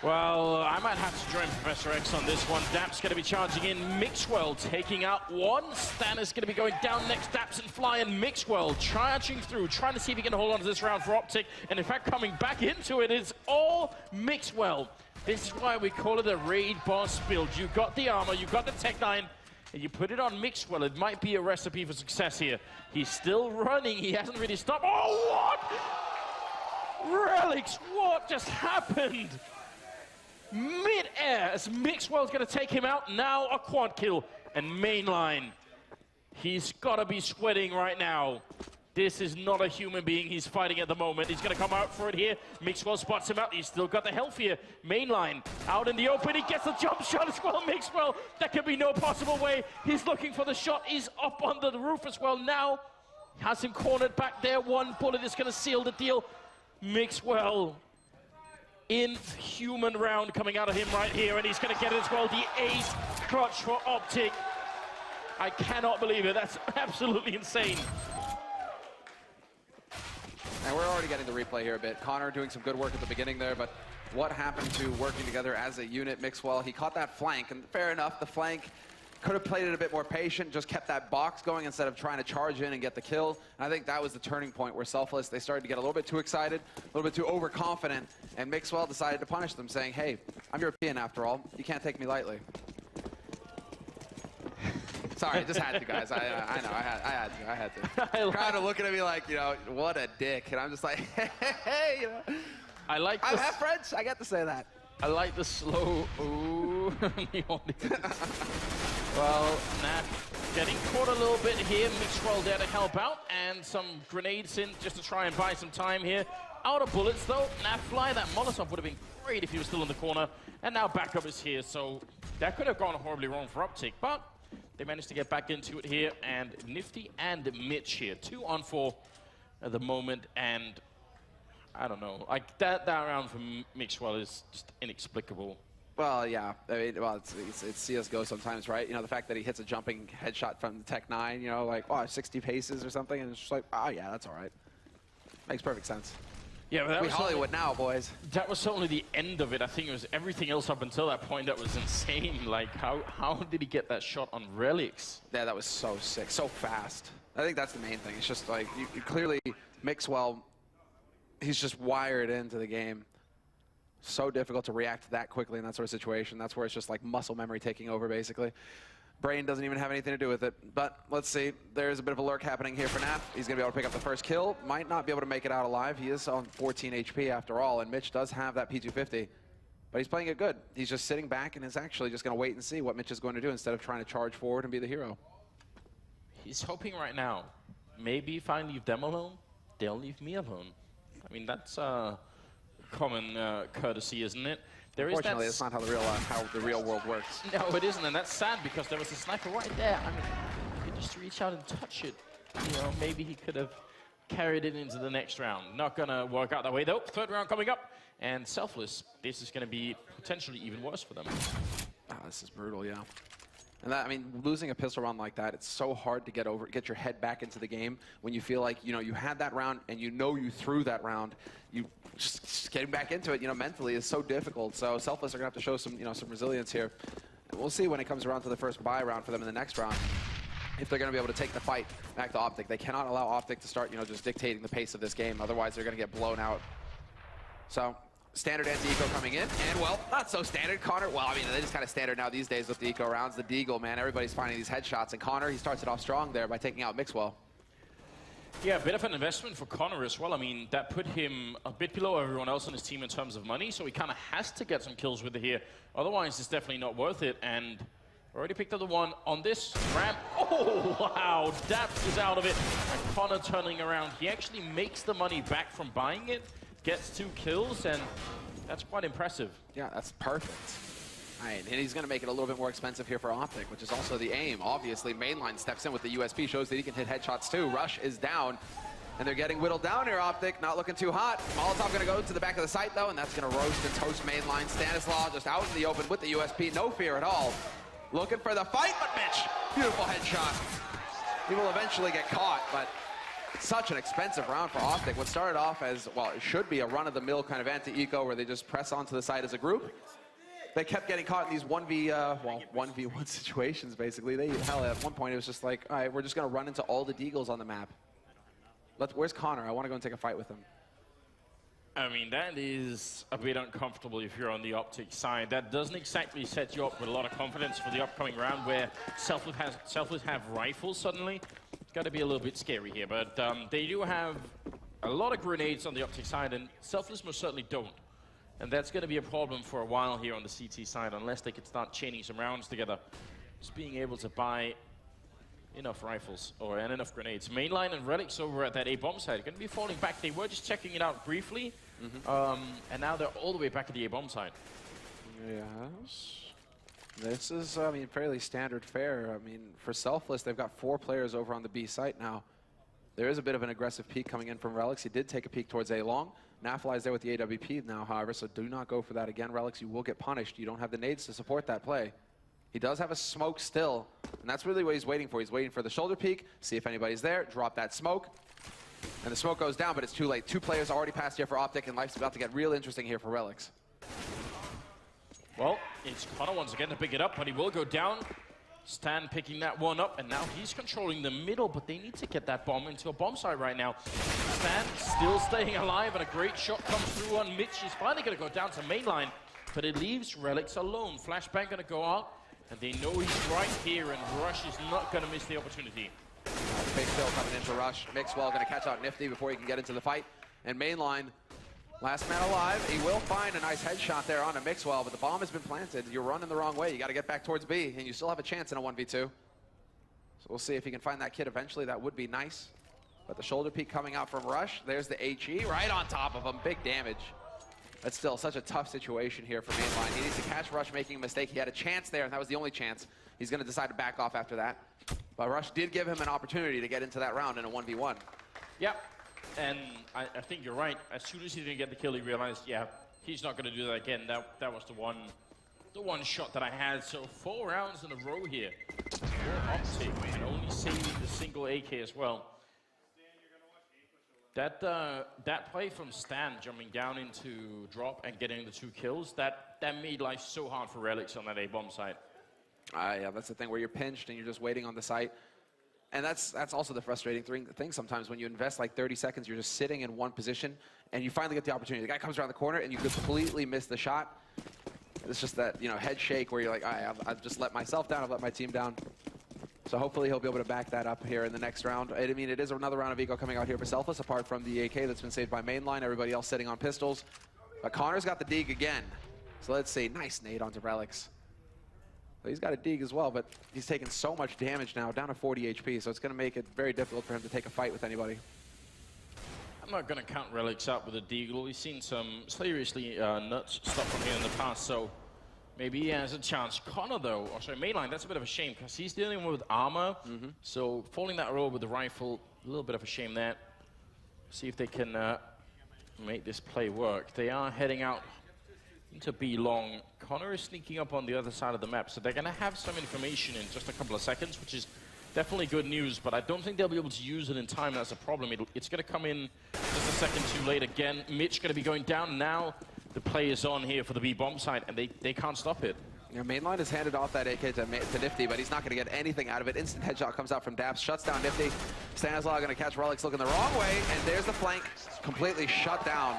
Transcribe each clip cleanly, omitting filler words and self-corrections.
Well, I might have to join Professor X on this one. Dap's going to be charging in. Mixwell taking out one. Stan is going to be going down next. Daps and Fly, and Mixwell charging through, trying to see if he can hold on to this round for OpTic. And in fact, coming back into it is all Mixwell. This is why we call it a raid boss build. You got the armor, you got the tech 9, and you put it on Mixwell. It might be a recipe for success here. He's still running. He hasn't really stopped. Oh, what? Relics, what just happened? Mid-air as Mixwell's going to take him out. Now a quad kill and mainline. He's got to be sweating right now. This is not a human being he's fighting at the moment. He's going to come out for it here. Mixwell spots him out. He's still got the health here. Mainline out in the open. He gets a jump shot as well. Mixwell, that could be no possible way. He's looking for the shot. He's up under the roof as well. Now has him cornered back there. One bullet is going to seal the deal. Mixwell. Inhuman round coming out of him right here, and he's going to get it as well. The ace clutch for OpTic. I cannot believe it. That's absolutely insane. And we're already getting the replay here a bit. Connor doing some good work at the beginning there, but what happened to working together as a unit? Mixwell, he caught that flank, and fair enough, the flank could have played it a bit more patient, just kept that box going instead of trying to charge in and get the kill. And I think that was the turning point where Selfless, they started to get a little bit too excited, a little bit too overconfident, and Mixwell decided to punish them, saying, hey, I'm European after all. You can't take me lightly. Sorry, I just had to, guys. I know, I had to. Kind of looking at me like, you know, what a dick. And I'm just like, hey, you know. I have French, I get to say that. I like the slow ooh. Well, Nat getting caught a little bit here. Mixwell there to help out, and some grenades in just to try and buy some time here. Out of bullets though. Nat Fly, that Molotov would have been great if he was still in the corner. And now backup is here, so that could have gone horribly wrong for OpTic, but they managed to get back into it here. And Nifty and Mitch here, 2 on 4 at the moment, and I don't know, like that round from Mixwell is just inexplicable. Well, yeah. I mean, well, it's CSGO sometimes, right? You know, the fact that he hits a jumping headshot from the Tech 9, you know, like, oh, 60 paces or something, and it's just like, oh, yeah, that's all right. Makes perfect sense. Yeah, but that was Hollywood now, boys. That was certainly the end of it. I think it was everything else up until that point that was insane. Like, how did he get that shot on Relics? Yeah, that was so sick, so fast. I think that's the main thing. It's just like, you clearly, Mixwell, he's just wired into the game. So difficult to react that quickly in that sort of situation. That's where it's just like muscle memory taking over, basically. Brain doesn't even have anything to do with it. But let's see. There's a bit of a lurk happening here for Nat. He's going to be able to pick up the first kill. Might not be able to make it out alive. He is on 14 HP after all, and Mitch does have that P250. But he's playing it good. He's just sitting back and is actually just going to wait and see what Mitch is going to do instead of trying to charge forward and be the hero. He's hoping right now, maybe if I leave them alone, they'll leave me alone. I mean, that's common courtesy, isn't it? Unfortunately, that's not how the real world works. No, it isn't, and that's sad because there was a sniper right there. I mean, you could just reach out and touch it. You know, maybe he could have carried it into the next round. Not gonna work out that way though. Third round coming up, and Selfless. This is gonna be potentially even worse for them. Oh, this is brutal, yeah. And that, I mean, losing a pistol round like that, it's so hard to get your head back into the game when you feel like, you know, you had that round and you know you threw that round. You just getting back into it, you know, mentally is so difficult. So Selfless are gonna have to show some, you know, some resilience here. And we'll see when it comes around to the first buy round for them in the next round, if they're gonna be able to take the fight back to OpTic. They cannot allow OpTic to start, you know, just dictating the pace of this game. Otherwise, they're gonna get blown out. So. Standard anti-eco coming in, and well, not so standard. Connor, well, I mean, it is kind of standard now these days with the eco rounds. The Deagle, man, everybody's finding these headshots, and Connor, he starts it off strong there by taking out Mixwell. Yeah, a bit of an investment for Connor as well. I mean, that put him a bit below everyone else on his team in terms of money, so he kind of has to get some kills with it here. Otherwise, it's definitely not worth it, and already picked up the one on this ramp. Oh, wow, Daps is out of it, and Connor turning around. He actually makes the money back from buying it, gets 2 kills, and that's quite impressive. Yeah, that's perfect. All right, and he's going to make it a little bit more expensive here for OpTic, which is also the aim. Obviously, Mainline steps in with the USP, shows that he can hit headshots too. Rush is down, and they're getting whittled down here, OpTic. Not looking too hot. Molotov going to go to the back of the site, though, and that's going to roast and toast Mainline. Stanislaw just out in the open with the USP. No fear at all. Looking for the fight, but Mitch, beautiful headshot. He will eventually get caught, but Such an expensive round for OpTic. What started off as, well, it should be a run-of-the-mill kind of anti-eco where they just press onto the side as a group. They kept getting caught in these 1v1 situations, basically. Hell, at one point, it was just like, all right, we're just going to run into all the deagles on the map. Where's Connor? I want to go and take a fight with him. I mean, that is a bit uncomfortable if you're on the OpTic side. That doesn't exactly set you up with a lot of confidence for the upcoming round where Selfless have rifles suddenly. It's got to be a little bit scary here, but they do have a lot of grenades on the OpTic side, and Selfless most certainly don't. And that's going to be a problem for a while here on the CT side, unless they could start chaining some rounds together. Just being able to buy enough rifles and enough grenades. Mainline and Relics over at that A-bomb side going to be falling back. They were just checking it out briefly, and now they're all the way back at the A-bomb side. Yes. This is, I mean, fairly standard fare. I mean, for Selfless, they've got 4 players over on the B site now. There is a bit of an aggressive peek coming in from Relics. He did take a peek towards A-long. Nafali's there with the AWP now, however, so do not go for that again, Relics. You will get punished. You don't have the nades to support that play. He does have a smoke still, and that's really what he's waiting for. He's waiting for the shoulder peek, see if anybody's there, drop that smoke, and the smoke goes down, but it's too late. 2 players already passed here for OpTic, and life's about to get real interesting here for Relics. Well, it's Connor once again to pick it up, but he will go down. Stan picking that one up, and now he's controlling the middle, but they need to get that bomb into a bomb site right now. Stan still staying alive, and a great shot comes through on Mitch. He's finally going to go down to mainline, but it leaves Relics alone. Flashbang going to go out, and they know he's right here, and Rush is not going to miss the opportunity. Big kill coming in for Rush. Mixwell going to catch out Nifty before he can get into the fight. And mainline, last man alive. He will find a nice headshot there on a Mixwell, but the bomb has been planted. You're running the wrong way. You got to get back towards B, and you still have a chance in a 1v2. So we'll see if he can find that kid eventually. That would be nice. But the shoulder peek coming out from Rush. There's the HE right on top of him. Big damage. That's still such a tough situation here for mainline. He needs to catch Rush making a mistake. He had a chance there, and that was the only chance. He's going to decide to back off after that. But Rush did give him an opportunity to get into that round in a 1v1. Yep. And I think you're right. As soon as he didn't get the kill, he realized, yeah, he's not going to do that again. That was the one shot that I had. So 4 rounds in a row here for OpTic, and only saving the single AK as well. That play from Stan jumping down into drop and getting the 2 kills, that made life so hard for Relics on that A-bomb side. Yeah, that's the thing where you're pinched and you're just waiting on the site. And that's also the frustrating thing sometimes when you invest like 30 seconds, you're just sitting in one position and you finally get the opportunity. The guy comes around the corner and you completely miss the shot. It's just that, head shake where you're like, all right, I've just let myself down, I've let my team down. So hopefully he'll be able to back that up here in the next round. I mean, it is another round of eco coming out here for Selfless, apart from the AK that's been saved by mainline, everybody else sitting on pistols. But Connor's got the dig again. So let's see, nice nade onto Relics. So he's got a dig as well, but he's taken so much damage now, down to 40 HP, so it's going to make it very difficult for him to take a fight with anybody. I'm not going to count Relics out with a deagle. We've seen some seriously nuts stuff from here in the past, so maybe he has a chance. Connor, though, or sorry, mainline, that's a bit of a shame, because he's dealing with armor, so falling that roll with the rifle, a little bit of a shame there. See if they can make this play work. They are heading out into B long. Connor is sneaking up on the other side of the map, so they're going to have some information in just a couple of seconds, which is definitely good news, but I don't think they'll be able to use it in time. That's a problem. It's going to come in just a second too late again. Mitch going to be going down now. The play is on here for the B bomb side, and they can't stop it. Yeah, mainline has handed off that AK to Nifty, but he's not going to get anything out of it. Instant headshot comes out from Daps, shuts down Nifty. Stanislaw going to catch Relics looking the wrong way, and there's the flank completely shut down.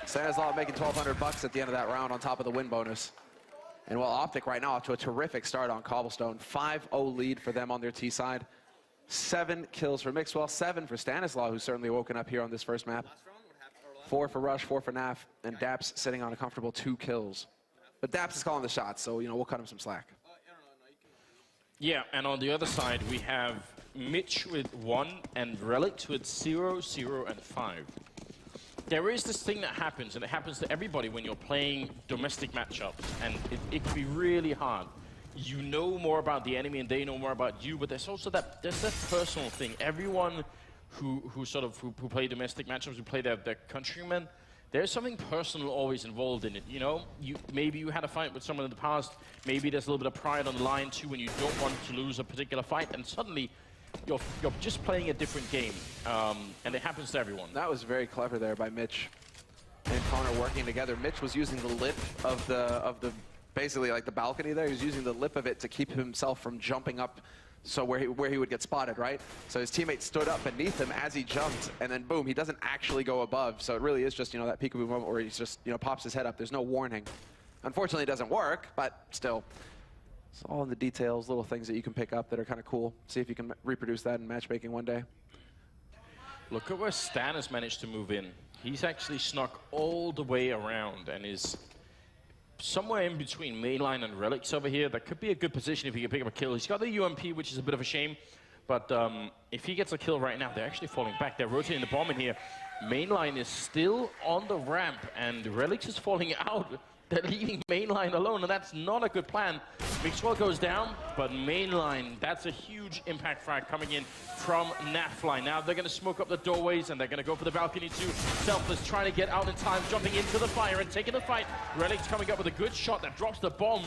Stanislaw making 1,200 bucks at the end of that round on top of the win bonus. And well, OpTic right now off to a terrific start on Cobblestone. 5-0 lead for them on their T side. 7 kills for Mixwell, 7 for Stanislaw, who's certainly woken up here on this first map. 4 for Rush, 4 for Naf, and Daps sitting on a comfortable 2 kills. But Daps is calling the shots, so we'll cut him some slack. Yeah, and on the other side, we have Mitch with 1 and Relics with 0, 0, and 5. There is this thing that happens, and it happens to everybody when you're playing domestic matchups, and it can be really hard. You know more about the enemy, and they know more about you, but there's also that personal thing. Everyone who play domestic matchups, who play their countrymen, there's something personal always involved in it. Maybe you had a fight with someone in the past. Maybe there's a little bit of pride on the line too, when you don't want to lose a particular fight, and suddenly you're just playing a different game, and it happens to everyone. That was very clever there by Mitch and Connor working together. Mitch was using the lip of the basically like the balcony there. He was using the lip of it to keep himself from jumping up, so where he would get spotted, right? So his teammate stood up beneath him as he jumped, and then boom, he doesn't actually go above. So it really is just, you know, that peekaboo moment where he's just, you know, pops his head up. There's no warning. Unfortunately, it doesn't work, but still. It's all in the details, little things that you can pick up that are kind of cool. See if you can reproduce that in matchmaking one day. Look at where Stan has managed to move in. He's actually snuck all the way around and is somewhere in between mainline and relics over here. That could be a good position if he can pick up a kill. He's got the UMP, which is a bit of a shame. But if he gets a kill right now, they're actually falling back. They're rotating the bomb in here. Mainline is still on the ramp, and relics is falling out. They're leaving mainline alone, and that's not a good plan. Mixwell goes down, but mainline, that's a huge impact frag coming in from Nafly. Now they're going to smoke up the doorways, and they're going to go for the balcony too. Selfless trying to get out in time, jumping into the fire and taking the fight. Relic's coming up with a good shot that drops the bomb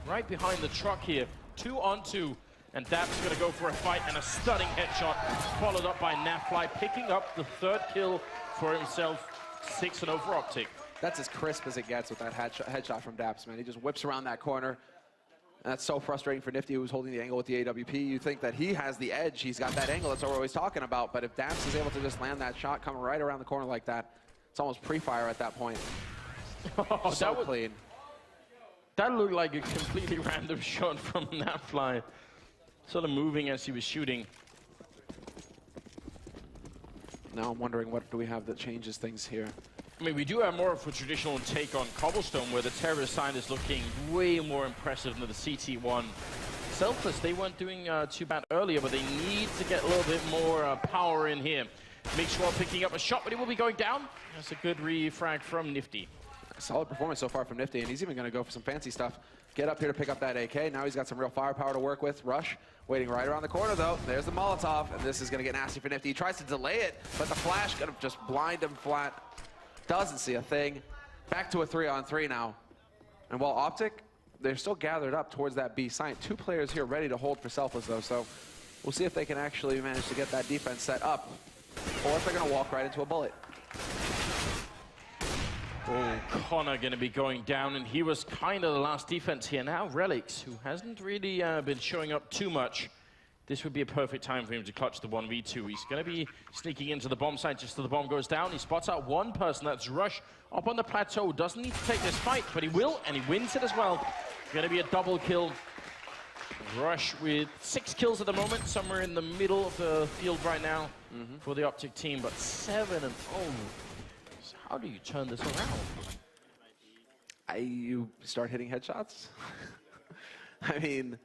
right behind the truck here. 2 on 2, and Dap's going to go for a fight and a stunning headshot, followed up by Nafly, picking up the 3rd kill for himself. 6-0 for OpTic. That's as crisp as it gets with that headshot from Daps, man. He just whips around that corner. And that's so frustrating for Nifty, who's holding the angle with the AWP. You think that he has the edge. He's got that angle. That's what we're always talking about. But if Daps is able to just land that shot coming right around the corner like that, it's almost pre-fire at that point. Oh, so clean. That looked like a completely random shot from Nafly. Sort of moving as he was shooting. Now I'm wondering, what do we have that changes things here? I mean, we do have more of a traditional take on Cobblestone, where the terrorist sign is looking way more impressive than the CT1. Selfless, they weren't doing too bad earlier, but they need to get a little bit more power in here. Mixwell picking up a shot, but he will be going down. That's a good refrag from Nifty. Solid performance so far from Nifty, and he's even going to go for some fancy stuff. Get up here to pick up that AK. Now he's got some real firepower to work with. Rush waiting right around the corner, though. There's the Molotov, and this is going to get nasty for Nifty. He tries to delay it, but the flash going to just blind him flat. Doesn't see a thing. Back to a 3-on-3 now. And while OpTic, they're still gathered up towards that B site. 2 players here ready to hold for Selfless, though, so we'll see if they can actually manage to get that defense set up, or if they're going to walk right into a bullet. Oh, Connor going to be going down, and he was kind of the last defense here. Now Relics, who hasn't really been showing up too much, this would be a perfect time for him to clutch the 1v2. He's going to be sneaking into the bomb site just as the bomb goes down. He spots out one person, that's Rush, up on the plateau. Doesn't need to take this fight, but he will, and he wins it as well. Going to be a double kill. Rush with 6 kills at the moment, somewhere in the middle of the field right now for the OpTic team, but 7-0. So how do you turn this around? You start hitting headshots. I mean,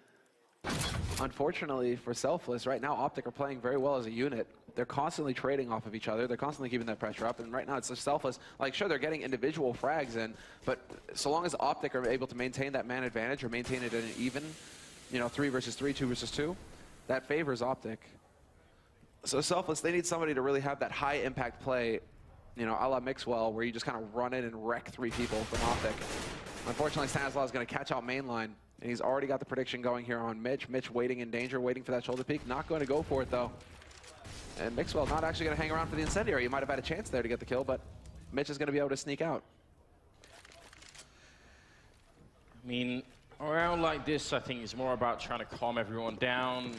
unfortunately for Selfless, right now OpTic are playing very well as a unit. They're constantly trading off of each other. They're constantly keeping that pressure up, and right now it's just Selfless. Like, sure, they're getting individual frags in, but so long as OpTic are able to maintain that man advantage or maintain it in an even, you know, 3 versus 3, 2 versus 2, that favors OpTic. So Selfless, they need somebody to really have that high impact play, you know, a la Mixwell, where you just kind of run in and wreck 3 people from OpTic. Unfortunately, Stanislav is going to catch out mainline, and he's already got the prediction going here on Mitch. Mitch waiting in danger, waiting for that shoulder peek. Not going to go for it, though. And Mixwell not actually going to hang around for the incendiary. He might have had a chance there to get the kill, but Mitch is going to be able to sneak out. I mean, around like this, I think it's more about trying to calm everyone down,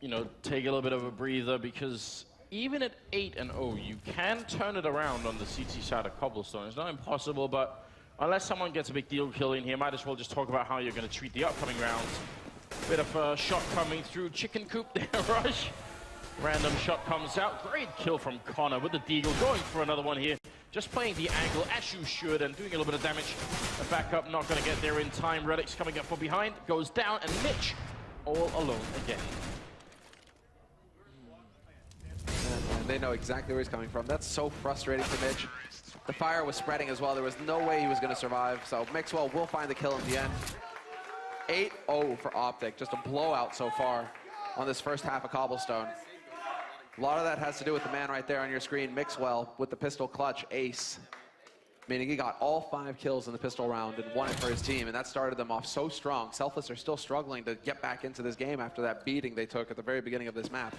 you know, take a little bit of a breather, because even at 8-0, you can turn it around on the CT side of Cobblestone. It's not impossible, but unless someone gets a big deal kill in here, might as well just talk about how you're going to treat the upcoming rounds. Bit of a shot coming through chicken coop there, Rush. Random shot comes out. Great kill from Connor with the deagle, going for another one here. Just playing the angle as you should and doing a little bit of damage. The backup not going to get there in time. Relic's coming up from behind, goes down, and Mitch all alone again. And they know exactly where he's coming from. That's so frustrating for Mitch. The fire was spreading as well. There was no way he was going to survive. So Mixwell will find the kill in the end. 8-0 for OpTic. Just a blowout so far on this first half of Cobblestone. A lot of that has to do with the man right there on your screen, Mixwell, with the pistol clutch, ace. meaning he got all 5 kills in the pistol round and won it for his team, and that started them off so strong. Selfless are still struggling to get back into this game after that beating they took at the very beginning of this map.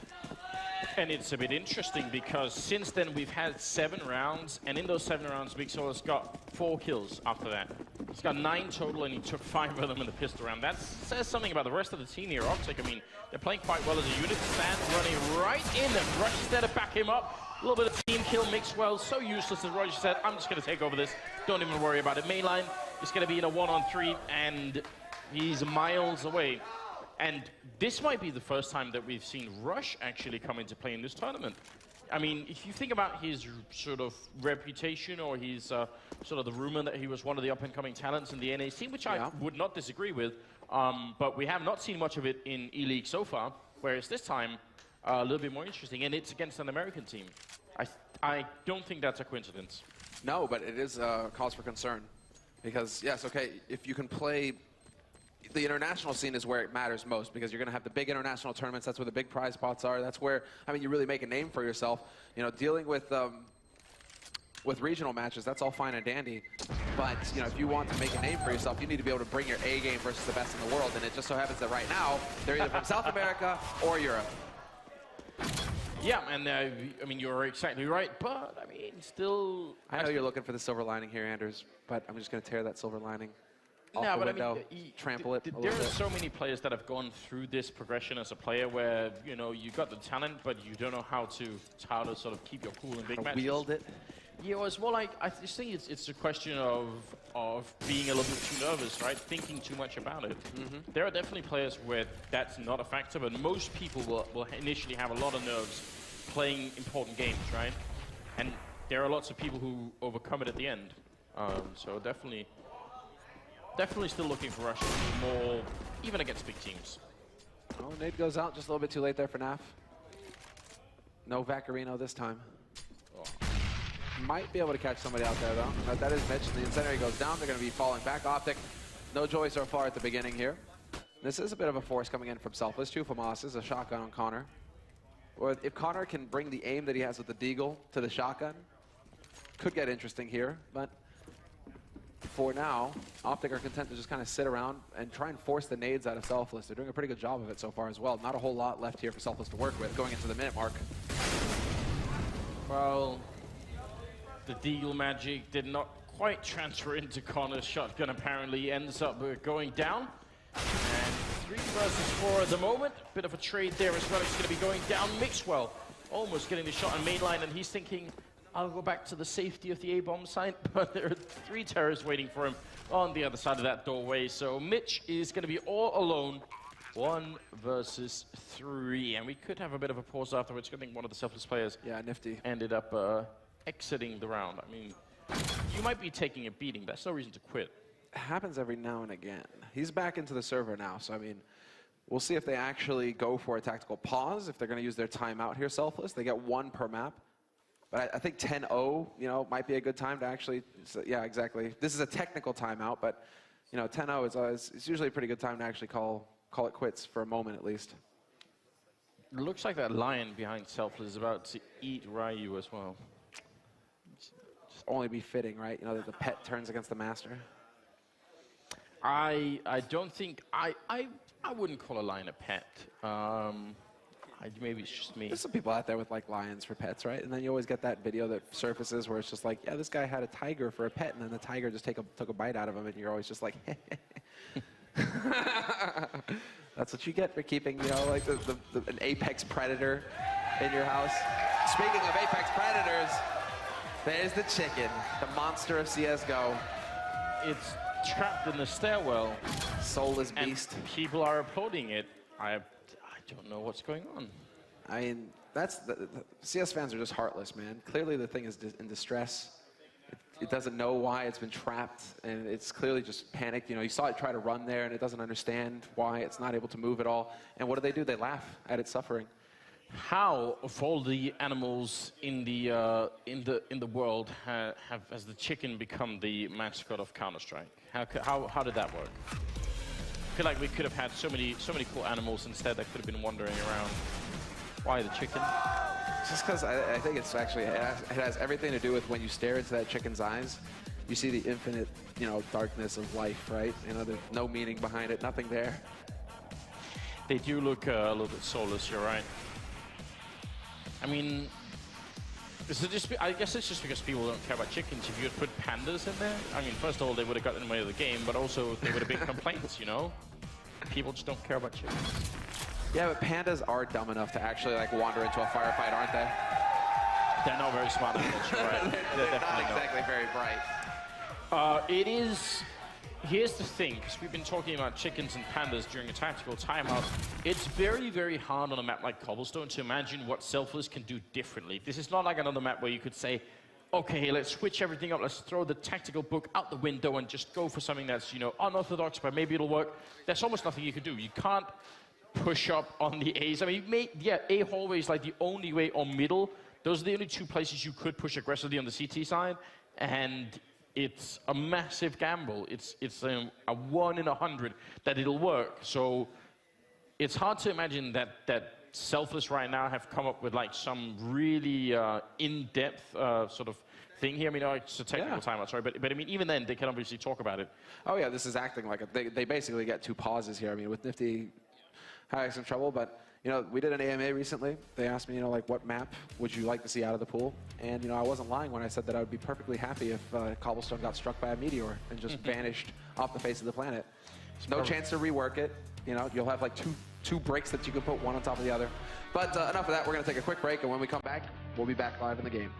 And it's a bit interesting because since then we've had 7 rounds, and in those 7 rounds, Mixwell has got 4 kills after that. He's got 9 total, and he took 5 of them in the pistol round. That says something about the rest of the team here. OpTic, I mean, they're playing quite well as a unit. Stan running right in, and Rush there to back him up. A little bit of team kill. Mixwell so useless, as Roger said. I'm just going to take over this. Don't even worry about it. Mainline is going to be in a 1-on-3, and he's miles away. And this might be the first time that we've seen Rush actually come into play in this tournament. I mean, if you think about his sort of reputation or his sort of the rumor that he was one of the up-and-coming talents in the NAC, which I would not disagree with, but we have not seen much of it in ELEAGUE so far, whereas this time, a little bit more interesting, and it's against an American team. I don't think that's a coincidence. No, but it is a cause for concern. Because, yes, okay, if you can play... The international scene is where it matters most, because you're going to have the big international tournaments. That's where the big prize pots are. That's where, I mean, you really make a name for yourself. You know, dealing with regional matches, that's all fine and dandy. But, you know, if you want to make a name for yourself, you need to be able to bring your A game versus the best in the world. And it just so happens that right now, they're either from South America or Europe. Yeah, and I mean, you're exactly right, but I mean, still... I know you're looking for the silver lining here, Anders, but I'm just going to tear that silver lining. No, but window, I mean, trample it. There are so many players that have gone through this progression as a player, where you know you got the talent, but you don't know how to sort of keep your cool in big matches. Wield it. Yeah, well, it's more like I just think it's a question of being a little bit too nervous, right? Thinking too much about it. There are definitely players where that's not a factor, but most people will initially have a lot of nerves playing important games, right? And there are lots of people who overcome it at the end. So definitely still looking for Rush more, even against big teams. Oh, nade goes out just a little bit too late there for Naf. No Vaccarino this time. Oh. Might be able to catch somebody out there, though. But that is Mitch. The incendiary goes down. They're going to be falling back. OpTic, no joy so far at the beginning here. This is a bit of a force coming in from Selfless. 2 FAMASs, a shotgun on Connor. Or if Connor can bring the aim that he has with the Deagle to the shotgun, could get interesting here, but for now, OpTic are content to just kind of sit around and try and force the nades out of Selfless. They're doing a pretty good job of it so far as well. Not a whole lot left here for Selfless to work with going into the minute mark. Well, the Deagle magic did not quite transfer into Connor's shotgun. Apparently ends up going down. And 3 versus 4 at the moment. Bit of a trade there as well. It's going to be going down. Mixwell almost getting the shot on mainline, and he's thinking, I'll go back to the safety of the A-bomb site, but there are 3 terrorists waiting for him on the other side of that doorway. So Mitch is going to be all alone, 1 versus 3. And we could have a bit of a pause afterwards. I think one of the Selfless players nifty. ended up exiting the round. I mean, you might be taking a beating. That's no reason to quit. It happens every now and again. He's back into the server now, so I mean, we'll see if they actually go for a tactical pause, if they're going to use their timeout here, Selfless. They get 1 per map. But I think 10-0, you know, might be a good time to actually, yeah, exactly. This is a technical timeout, but, you know, 10-0 is usually a pretty good time to actually call it quits for a moment at least. It looks like that lion behind Selfless is about to eat Ryu as well. Just only be fitting, right? You know, that the pet turns against the master. I don't think, I wouldn't call a lion a pet. Maybe it's just me. There's some people out there with like lions for pets, right? And then you always get that video that surfaces where it's just like, yeah, this guy had a tiger for a pet, and then the tiger just took a bite out of him, and you're always just like, that's what you get for keeping, you know, like an apex predator in your house. Speaking of apex predators, there's the chicken, the monster of CS:GO. It's trapped in the stairwell. Soulless beast. People are applauding it. I don't know what's going on. I mean, that's the CS fans are just heartless, man. Clearly the thing is in distress. It doesn't know why it's been trapped, and it's clearly just panicked. You know, you saw it try to run there, and it doesn't understand why it's not able to move at all. And what do? They laugh at its suffering. How of all the animals in the world has the chicken become the mascot of Counter-Strike? How did that work? I feel like we could have had so many cool animals instead that could have been wandering around. Why the chicken? Just because I think it's actually, it has everything to do with when you stare into that chicken's eyes. you see the infinite, you know, darkness of life, right? You know, there's no meaning behind it, nothing there. They do look a little bit soulless, you're right. I mean, is it just, I guess it's just because people don't care about chickens. If you had put pandas in there, I mean, first of all, they would have gotten in the way of the game, but also they would have been complaints, you know? People just don't care about chickens. Yeah, but pandas are dumb enough to actually like wander into a firefight, aren't they? They're not very smart animals, you're right. they're not exactly very bright. It is, here's the thing, because we've been talking about chickens and pandas during a tactical timeout. It's very, very hard on a map like Cobblestone to imagine what Selfless can do differently. This is not like another map where you could say, okay, let's switch everything up, let's throw the tactical book out the window and just go for something that's, you know, unorthodox, but maybe it'll work. There's almost nothing you can do. You can't push up on the A's. I mean, yeah, A hallway is like the only way, or middle. Those are the only two places you could push aggressively on the CT side, and it's a massive gamble. It's a 1 in 100 that it'll work. So it's hard to imagine that Selfless right now have come up with like some really in-depth sort of thing here. I mean, it's a technical timeout, sorry, but I mean, even then, they can obviously talk about it. Oh yeah, this is acting like they basically get 2 pauses here. I mean, with Nifty having some trouble, but you know, we did an AMA recently. They asked me, you know, like, what map would you like to see out of the pool? And, you know, I wasn't lying when I said that I would be perfectly happy if Cobblestone got struck by a meteor and just vanished off the face of the planet. No chance to rework it. You know, you'll have like two breaks that you can put one on top of the other. But enough of that. We're going to take a quick break, and when we come back, we'll be back live in the game.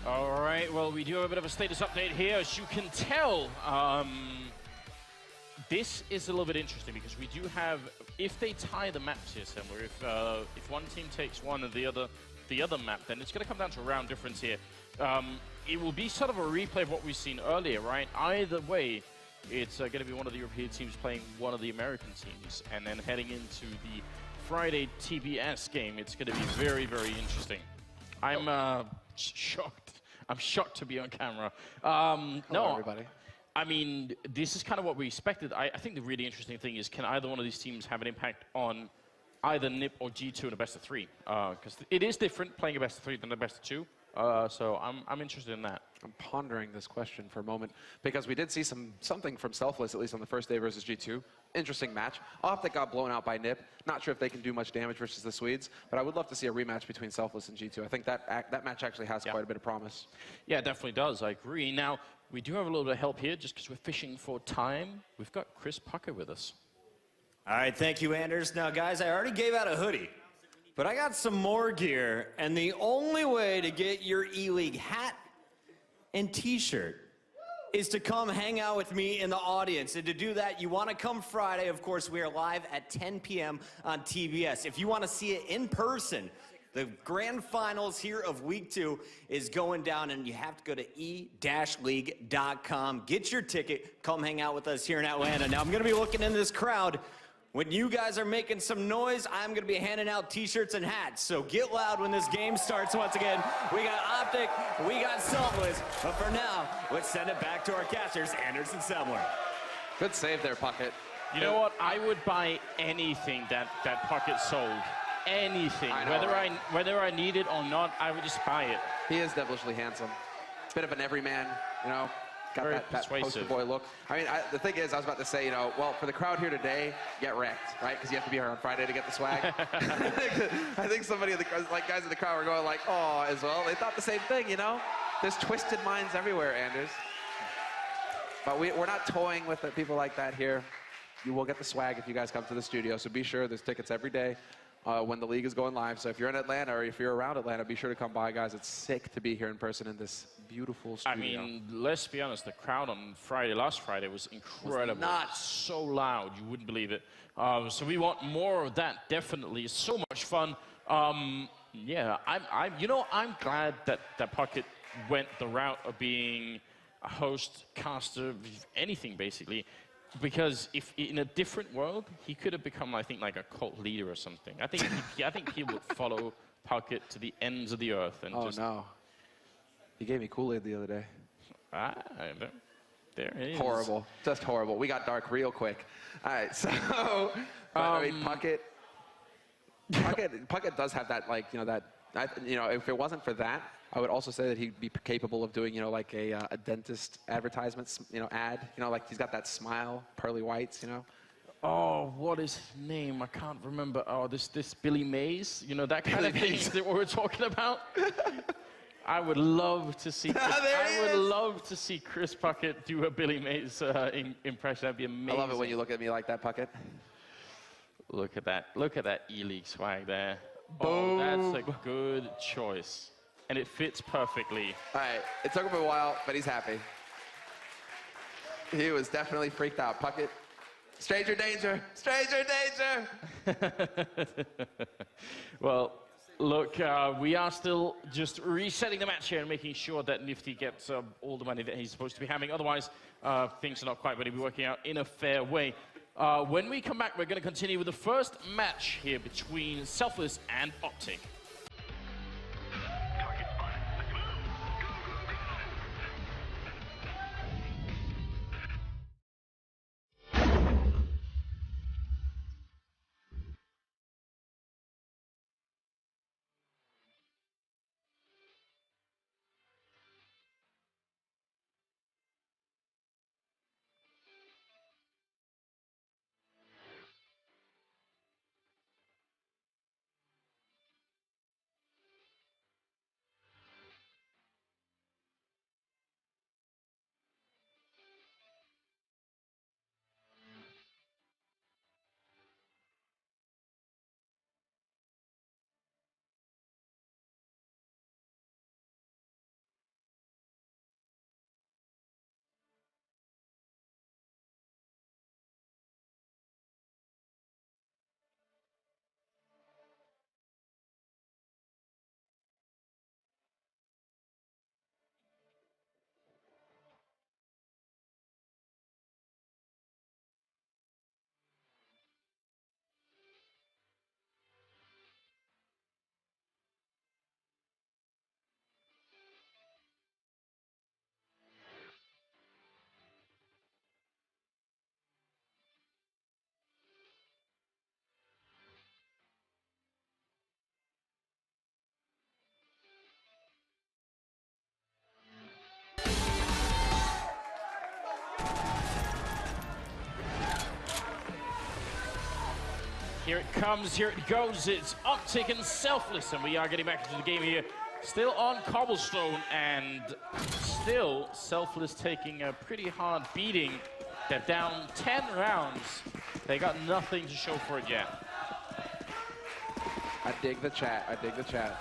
All right, well, we do have a bit of a status update here. As you can tell, this is a little bit interesting because we do have, if they tie the maps here somewhere, if one team takes one and the other map, then it's going to come down to a round difference here. It will be sort of a replay of what we've seen earlier, right? Either way, it's going to be one of the European teams playing one of the American teams, and then heading into the Friday TBS game. It's going to be very, very interesting. I'm shocked. I'm shocked to be on camera. Hello, everybody. I mean, this is kind of what we expected. I think the really interesting thing is, can either one of these teams have an impact on either NIP or G2 in a best of 3? Because it is different playing a best of 3 than a best of 2. So I'm interested in that. I'm pondering this question for a moment because we did see something from Selfless, at least on the first day versus G2. Interesting match. OpTic got blown out by NIP. Not sure if they can do much damage versus the Swedes, but I would love to see a rematch between Selfless and G2. I think that match actually has quite a bit of promise. Yeah, it definitely does. I agree. Now, we do have a little bit of help here just because we're fishing for time. We've got Chris Pucker with us. All right, thank you, Anders. Now, guys, I already gave out a hoodie, but I got some more gear, and the only way to get your ELEAGUE hat and t-shirt is to come hang out with me in the audience. And to do that, you want to come Friday. Of course, we are live at 10 p.m. on TBS. If you want to see it in person, the grand finals here of week 2 is going down, and you have to go to e-league.com. Get your ticket. Come hang out with us here in Atlanta. Now, I'm going to be looking in this crowd When you guys are making some noise, I'm going to be handing out t-shirts and hats. So get loud when this game starts once again. We got OpTic, we got Selfless. But for now, let's send it back to our casters, Anders and Semler. Good save there, Puckett. You know what? I would buy anything that Puckett sold. Anything. I know, whether I need it or not, I would just buy it. He is devilishly handsome. Bit of an everyman, you know. Got Very that poster persuasive. boy look. I mean, the thing is, I was about to say, you know, well, for the crowd here today, get wrecked, right? Because you have to be here on Friday to get the swag. I think somebody, like guys in the crowd were going like, oh, as well. They thought the same thing, you know? There's twisted minds everywhere, Anders. But we're not toying with people like that here. You will get the swag if you guys come to the studio. So be sure there's tickets every day when the league is going live. So if you're in Atlanta or if you're around Atlanta, be sure to come by, guys. It's sick to be here in person in this beautiful studio. I mean, let's be honest, the crowd on last Friday was incredible. nuts. So loud, you wouldn't believe it. So we want more of that, definitely. It's so much fun. Yeah, I'm glad that Puckett went the route of being a host, caster, anything basically. Because if in a different world, he could have become, I think, like a cult leader or something. I think he would follow Puckett to the ends of the earth and just. Oh no! He gave me Kool-Aid the other day. There it is. Horrible, just horrible. We got dark real quick. All right, so I mean, Puckett does have that, like, you know, if it wasn't for that, I would also say that he'd be capable of doing, you know, like a dentist advertisements, you know, ad. You know, like he's got that smile, pearly whites, you know. Oh, what is his name? I can't remember. Oh, this Billy Mays. You know, that kind of thing that we're talking about. I would love to see. Love to see Chris Puckett do a Billy Mays impression. That'd be amazing. I love it when you look at me like that, Puckett. Look at that. Look at that ELEAGUE swag there. Boom. Oh, that's a good choice. And it fits perfectly. All right, it took him a while, but he's happy. He was definitely freaked out. Puckett, stranger danger, stranger danger. Well, look, we are still just resetting the match here and making sure that Nifty gets all the money that he's supposed to be having. Otherwise, things are not quite going to be working out in a fair way. When we come back, we're going to continue with the first match here between Selfless and OpTic. Here it comes, here it goes. It's OpTic and Selfless, and we are getting back into the game here. Still on cobblestone, and still Selfless taking a pretty hard beating. They're down 10 rounds. They got nothing to show for it yet. I dig the chat. I dig the chat.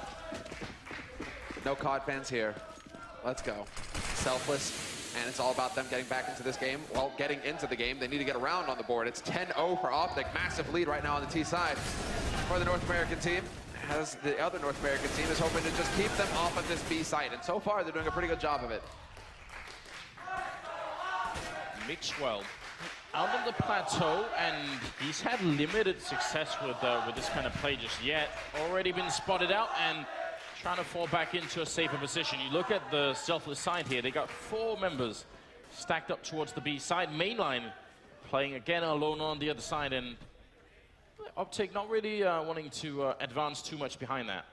No COD fans here. Let's go. Selfless. And it's all about them getting back into this game. Well, getting into the game, they need to get a round on the board. It's 10-0 for OpTic. Massive lead right now on the T side for the North American team. As the other North American team is hoping to just keep them off of this B site. And so far, they're doing a pretty good job of it. Mixwell out on the plateau, and he's had limited success with this kind of play just yet. Already been spotted out and trying to fall back into a safer position. You look at the Selfless side here, they got 4 members stacked up towards the B side. Mainline playing again alone on the other side, and OpTic not really wanting to advance too much behind that.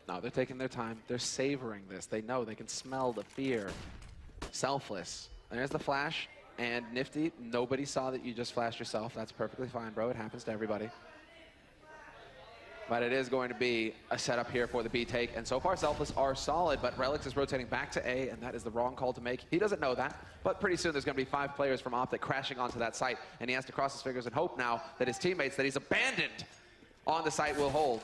No, they're taking their time. They're savoring this. They know, they can smell the fear. Selfless. There's the flash. And Nifty, nobody saw that you just flashed yourself. That's perfectly fine, bro. It happens to everybody. But it is going to be a setup here for the B take. And so far, Selfless are solid, but Relix is rotating back to A, and that is the wrong call to make. He doesn't know that, but pretty soon there's going to be 5 players from OpTic crashing onto that site, and he has to cross his fingers and hope now that his teammates that he's abandoned on the site will hold.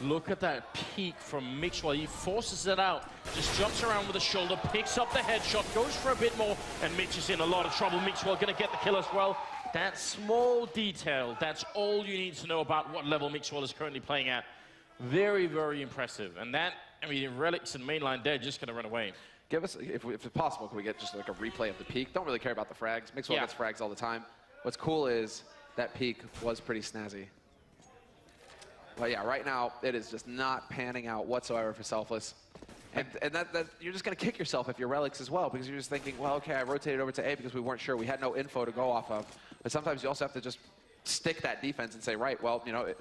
Look at that peek from Mixwell. He forces it out, just jumps around with the shoulder, picks up the headshot, goes for a bit more, and Mitch is in a lot of trouble. Mixwell going to get the kill as well. That small detail, that's all you need to know about what level Mixwell is currently playing at. Very, very impressive. And that, I mean, Relix and Mainline, they're just going to run away. Give us, if it's possible, can we get just like a replay of the peak? Don't really care about the frags. Mixwell gets frags all the time. What's cool is that peak was pretty snazzy. But yeah, right now, it is just not panning out whatsoever for Selfless. And that you're just going to kick yourself if you're Relix as well, because you're just thinking, well, okay, I rotated over to A because we weren't sure. We had no info to go off of. But sometimes you also have to just stick that defense and say, right, well, you know,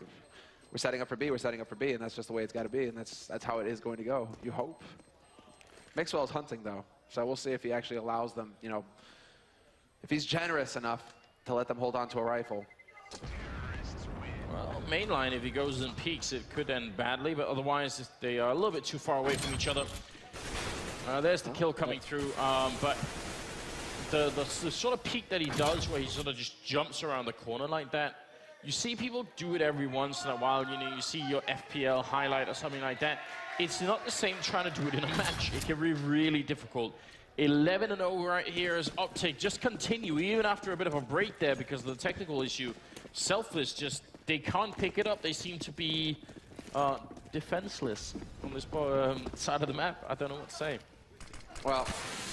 we're setting up for B, and that's just the way it's got to be, and that's how it is going to go, you hope. Mixwell is hunting, though, so we'll see if he actually allows them, you know, if he's generous enough to let them hold on to a rifle. Well, Mainline, if he goes and peaks, it could end badly, but otherwise they are a little bit too far away from each other. There's the kill coming through, but the sort of peak that he does, where he sort of just jumps around the corner like that, you see people do it every once in a while. You know, you see your FPL highlight or something like that. It's not the same trying to do it in a match. It can be really difficult. 11-0 right here as OpTic just continue, even after a bit of a break there because of the technical issue. Selfless just, they can't pick it up. They seem to be defenseless on this side of the map. I don't know what to say. Well,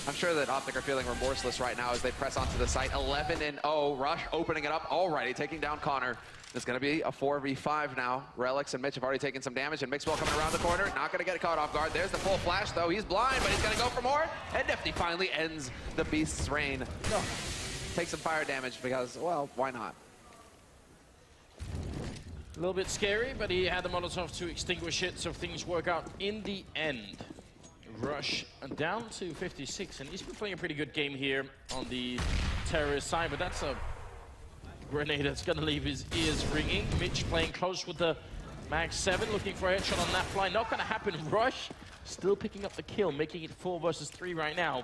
I'm sure that OpTic are feeling remorseless right now as they press onto the site. 11-0, Rush opening it up already, taking down Connor. It's going to be a 4v5 now. Relix and Mitch have already taken some damage, and Mixwell coming around the corner, not going to get caught off guard. There's the full flash, though. He's blind, but he's going to go for more. And Nifty finally ends the Beast's reign. No. Take some fire damage because, well, why not? A little bit scary, but he had the Molotov to extinguish it, so things work out in the end. Rush down to 56, and he's been playing a pretty good game here on the terrorist side, but that's a grenade that's going to leave his ears ringing. Mitch playing close with the Mag 7, looking for a headshot on that fly. Not going to happen. Rush still picking up the kill, making it 4 versus 3 right now.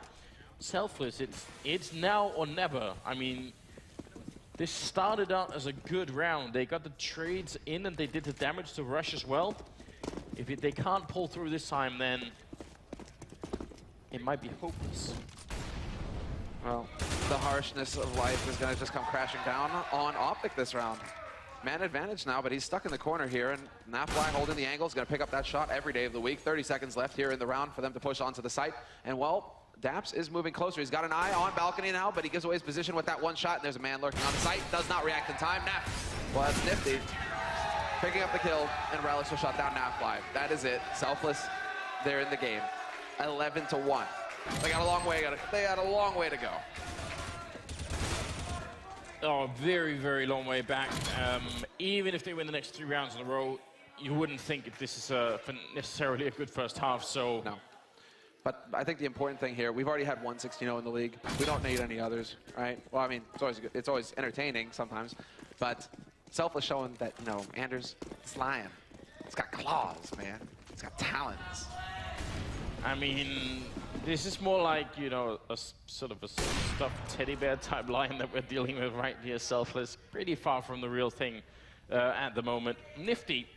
Selfless, it's now or never. I mean, this started out as a good round. They got the trades in and they did the damage to Rush as well. If they can't pull through this time, then it might be hopeless. Well, the harshness of life is going to just come crashing down on OpTic this round. Man advantage now, but he's stuck in the corner here, and Nafly holding the angle is going to pick up that shot every day of the week. 30 seconds left here in the round for them to push onto the site. And, well, Daps is moving closer. He's got an eye on balcony now, but he gives away his position with that one shot, and there's a man lurking on the site. Does not react in time. Well, that's Nifty. Picking up the kill, and Relix will shut down Nafly. That is it. Selfless, they're in the game. 11-1. They got a long way. They had a long way to go. Oh, very, very long way back. Even if they win the next 3 rounds in a row, you wouldn't think if this is necessarily a good first half. So no. But I think the important thing here, we've already had 1 16-0 in the league. We don't need any others, right? Well, I mean, it's always entertaining sometimes, but Selfless showing that, you know, Anders, it's lion. It's got claws, man. It's got talons. I mean, this is more like, you know, a sort of a stuffed teddy bear type lion that we're dealing with right here. Selfless, pretty far from the real thing at the moment. Nifty,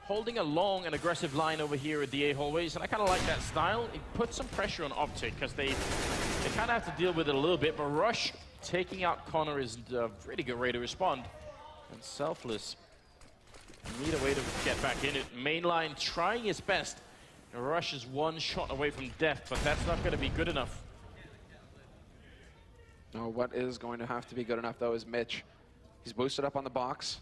holding a long and aggressive line over here at the A hallways, and I kind of like that style. It puts some pressure on OpTic because they kind of have to deal with it a little bit, but Rush taking out Connor is a really good way to respond. And Selfless need a way to get back in it. Mainline trying his best. Rush is 1 shot away from death, but that's not going to be good enough. Oh, what is going to have to be good enough, though, is Mitch. He's boosted up on the box.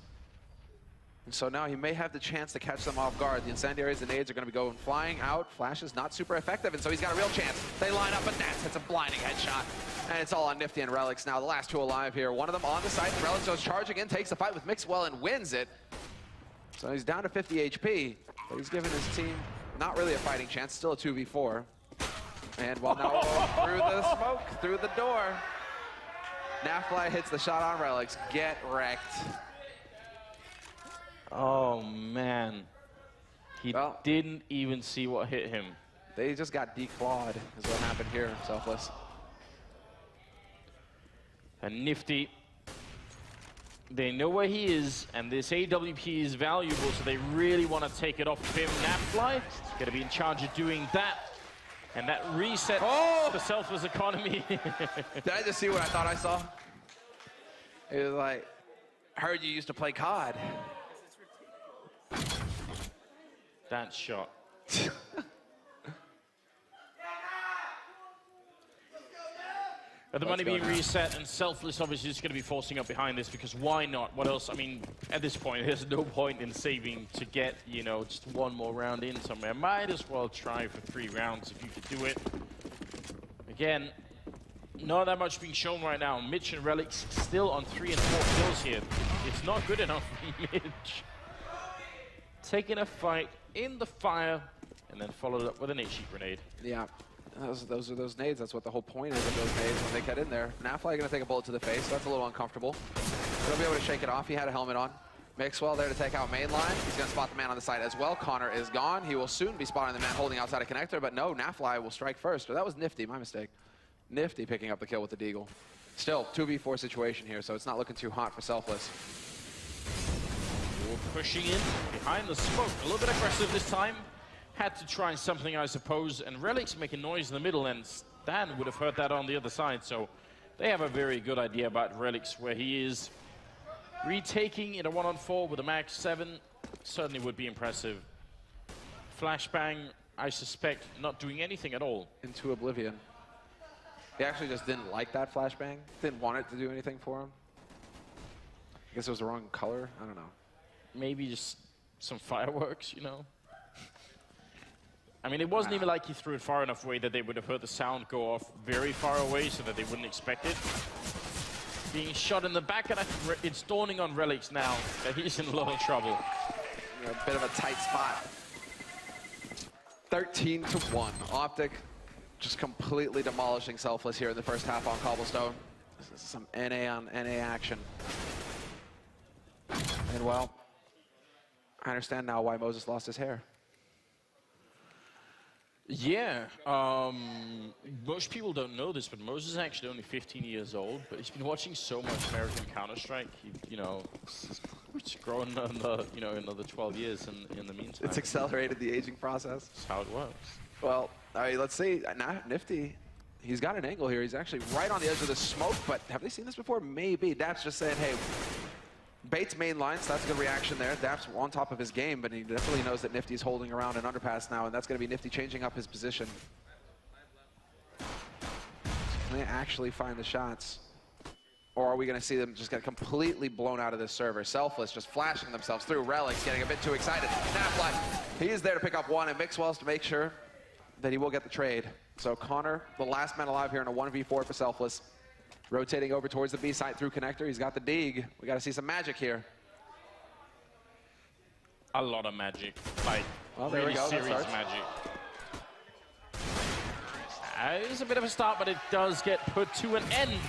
And so now he may have the chance to catch them off guard. The incendiaries, the nades are going to be going flying out. Flash is not super effective, and so he's got a real chance. They line up, but Nats hits a blinding headshot. And it's all on Nifty and Relics now. The last two alive here. One of them on the side. Relics goes charging in, takes the fight with Mixwell, and wins it. So he's down to 50 HP, but he's given his team not really a fighting chance. Still a 2v4. And well, now through the smoke, through the door. Nafly hits the shot on Relics. Get wrecked. Oh, man. He didn't even see what hit him. They just got declawed, is what happened here, Selfless. And Nifty, they know where he is, and this AWP is valuable, so they really want to take it off of him. Nafly is going to be in charge of doing that. And that resets the Selfless economy. Did I just see what I thought I saw? It was like, heard you used to play COD. That shot. But the money being reset, and Selfless obviously is going to be forcing up behind this, because why not? What else? I mean, at this point, there's no point in saving to get, you know, just one more round in somewhere. Might as well try for 3 rounds if you could do it. Again, not that much being shown right now. Mitch and Relics still on 3 and 4 kills here. It's not good enough for Mitch. Taking a fight in the fire, and then followed up with an HE grenade. Yeah. Those are those nades. That's what the whole point is of those nades when they get in there. Nafly going to take a bullet to the face. So that's a little uncomfortable. He'll be able to shake it off. He had a helmet on. Mixwell there to take out main line. He's going to spot the man on the side as well. Connor is gone. He will soon be spotting the man holding outside a connector, but no, Nafly will strike first. Or that was Nifty, my mistake. Nifty picking up the kill with the Deagle. Still, 2v4 situation here, so it's not looking too hot for Selfless. Pushing in behind the smoke. A little bit aggressive this time. Had to try something, I suppose, and Relics making noise in the middle, and Stan would have heard that on the other side, so they have a very good idea about Relics, where he is. Retaking in a 1-on-4 with a max 7 certainly would be impressive. Flashbang, I suspect, not doing anything at all. Into oblivion. He actually just didn't like that flashbang. Didn't want it to do anything for him. I guess it was the wrong color. I don't know. Maybe just some fireworks, you know? I mean, it wasn't even like he threw it far enough away that they would have heard the sound go off very far away so that they wouldn't expect it. Being shot in the back, and I think it's dawning on Relics now that he's in a lot of trouble. A bit of a tight spot. 13-1. OpTic just completely demolishing Selfless here in the first half on Cobblestone. This is some NA on NA action. And well, I understand now why Moses lost his hair. Yeah, most people don't know this, but Moses is actually only 15 years old, but he's been watching so much American Counter-Strike, you know, it's grown another, you know, another 12 years in the meantime. It's accelerated the aging process. That's how it works. Well, all right, let's see. Nifty, he's got an angle here. He's actually right on the edge of the smoke, but have they seen this before? Maybe. Daps just saying, hey, Bates main line, so that's a good reaction there. Daps on top of his game, but he definitely knows that Nifty's holding around an underpass now, and that's going to be Nifty changing up his position. Can they actually find the shots? Or are we going to see them just get completely blown out of this server? Selfless just flashing themselves through. Relics getting a bit too excited. Nafly, he is there to pick up one, and Mixwell's to make sure that he will get the trade. So Connor, the last man alive here in a 1v4 for Selfless. Rotating over towards the B side through connector. He's got the dig. We got to see some magic here. A lot of magic. Like, well, there really we go. serious magic. It's a bit of a start, but it does get put to an end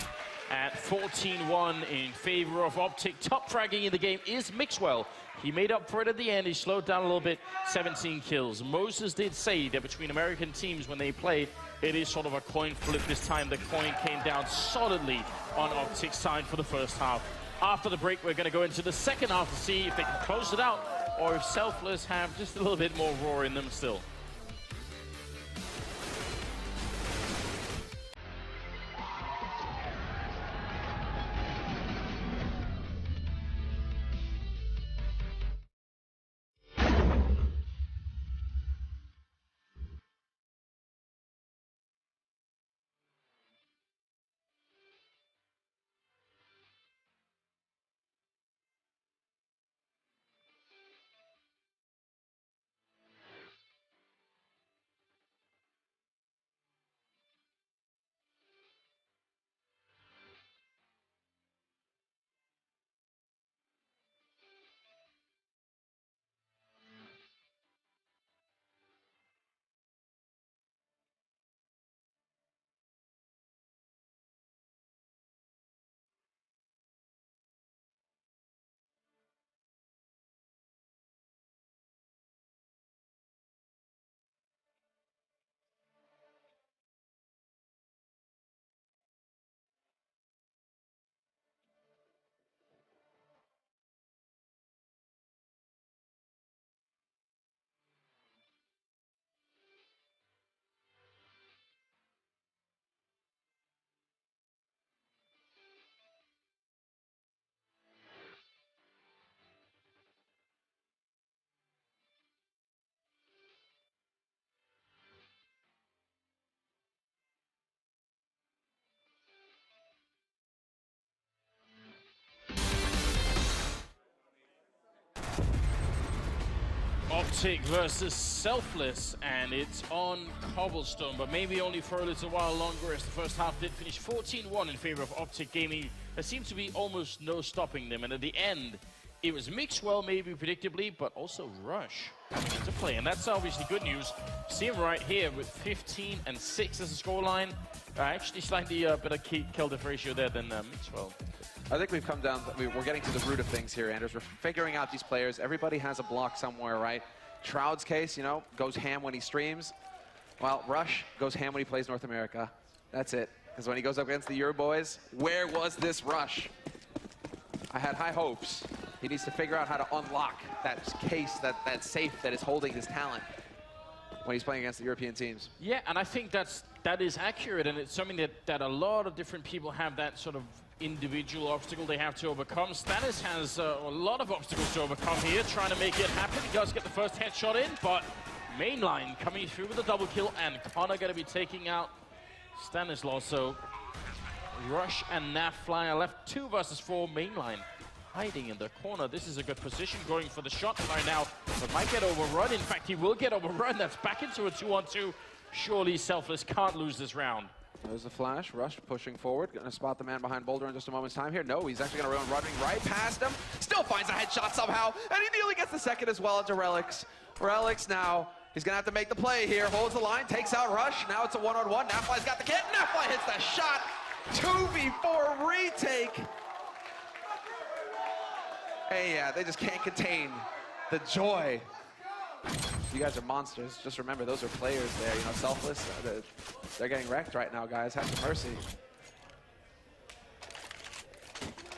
at 14-1 in favor of OpTic. Top fragging in the game is Mixwell. He made up for it at the end. He slowed down a little bit, 17 kills. Moses did say that between American teams when they played, it is sort of a coin flip this time. The coin came down solidly on OpTic's side for the first half. After the break, we're going to go into the second half to see if they can close it out or if Selfless have just a little bit more roar in them still. OpTic versus Selfless, and it's on cobblestone, but maybe only for a little while longer, as the first half did finish 14-1 in favor of OpTic Gaming. There seems to be almost no stopping them, and at the end, it was Mixwell maybe predictably, but also Rush coming into play, and that's obviously good news. See him right here with 15 and 6 as a scoreline. Actually slightly better kill death ratio there than Mixwell. I think we've come down, we're getting to the root of things here, Anders. We're figuring out these players. Everybody has a block somewhere, right? Shroud's case, you know, goes ham when he streams. Well, Rush goes ham when he plays North America. That's it. Because when he goes up against the Euro boys, where was this Rush? I had high hopes. He needs to figure out how to unlock that case, that safe that is holding his talent when he's playing against the European teams. Yeah, and I think that is accurate, and it's something that a lot of different people have that sort of individual obstacle they have to overcome. Stannis has a lot of obstacles to overcome here, trying to make it happen. He does get the first headshot in, but mainline coming through with a double kill, and Connor going to be taking out Stanislaw. So Rush and Nafly are left 2 versus 4 mainline, hiding in the corner. This is a good position, going for the shot right now, but might get overrun. In fact, he will get overrun. That's back into a 2-on-2. Surely Selfless can't lose this round. There's a flash. Rush pushing forward. Going to spot the man behind Boulder in just a moment's time here. No, he's actually going to run running right past him. Still finds a headshot somehow. And he nearly gets the second as well into Relics. Relics now, he's going to have to make the play here. Holds the line, takes out Rush. Now it's a one-on-one. Nafly's got the kit. Nafly hits the shot. 2v4 retake. Hey, yeah, they just can't contain the joy. You guys are monsters. Just remember, those are players there. You know, Selfless, they're getting wrecked right now, guys. Have some mercy.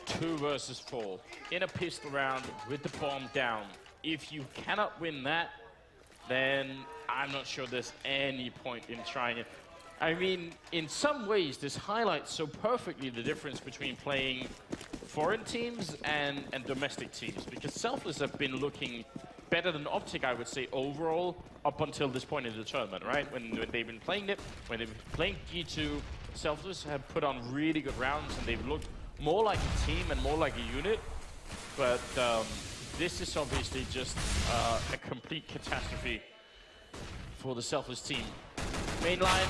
2 versus 4 in a pistol round with the bomb down. If you cannot win that, then I'm not sure there's any point in trying it. I mean, in some ways, this highlights so perfectly the difference between playing foreign teams and domestic teams, because Selfless have been looking better than OpTic, I would say, overall, up until this point in the tournament, right? When they've been playing it, when they've been playing G2, Selfless have put on really good rounds, and they've looked more like a team and more like a unit. But this is obviously just a complete catastrophe for the Selfless team. Mainline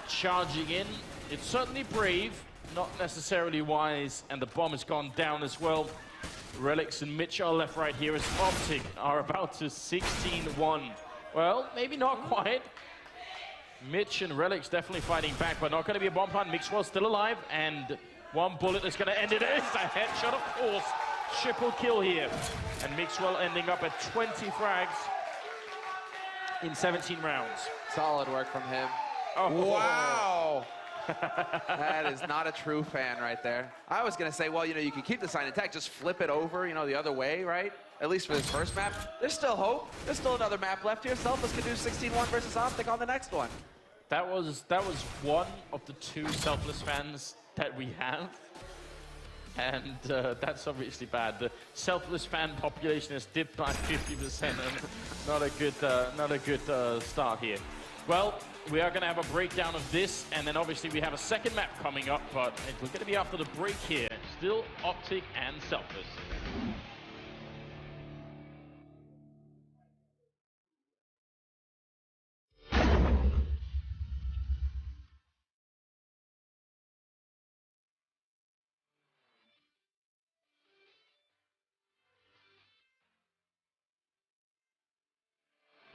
charging in. It's certainly brave, not necessarily wise, and the bomb has gone down as well. Relics and Mitch are left right here as OpTic are about to 16-1. Well, maybe not quite. Mitch and Relics definitely fighting back, but not going to be a bomb plant. Mixwell still alive, and one bullet is going to end it. It's a headshot, of course. Triple kill here. And Mixwell ending up at 20 frags in 17 rounds. Solid work from him. Oh. Wow. That is not a true fan right there. I was going to say, well, you know, you can keep the sign intact, just flip it over, you know, the other way, right? At least for this first map. There's still hope. There's still another map left here. Selfless can do 16-1 versus OpTic on the next one. That was one of the 2 Selfless fans that we have. And that's obviously bad. The Selfless fan population has dipped by 50%, and not a good start here. Well, we are going to have a breakdown of this, and then obviously we have a second map coming up, but we're going to be after the break here. Still OpTic and Selfless.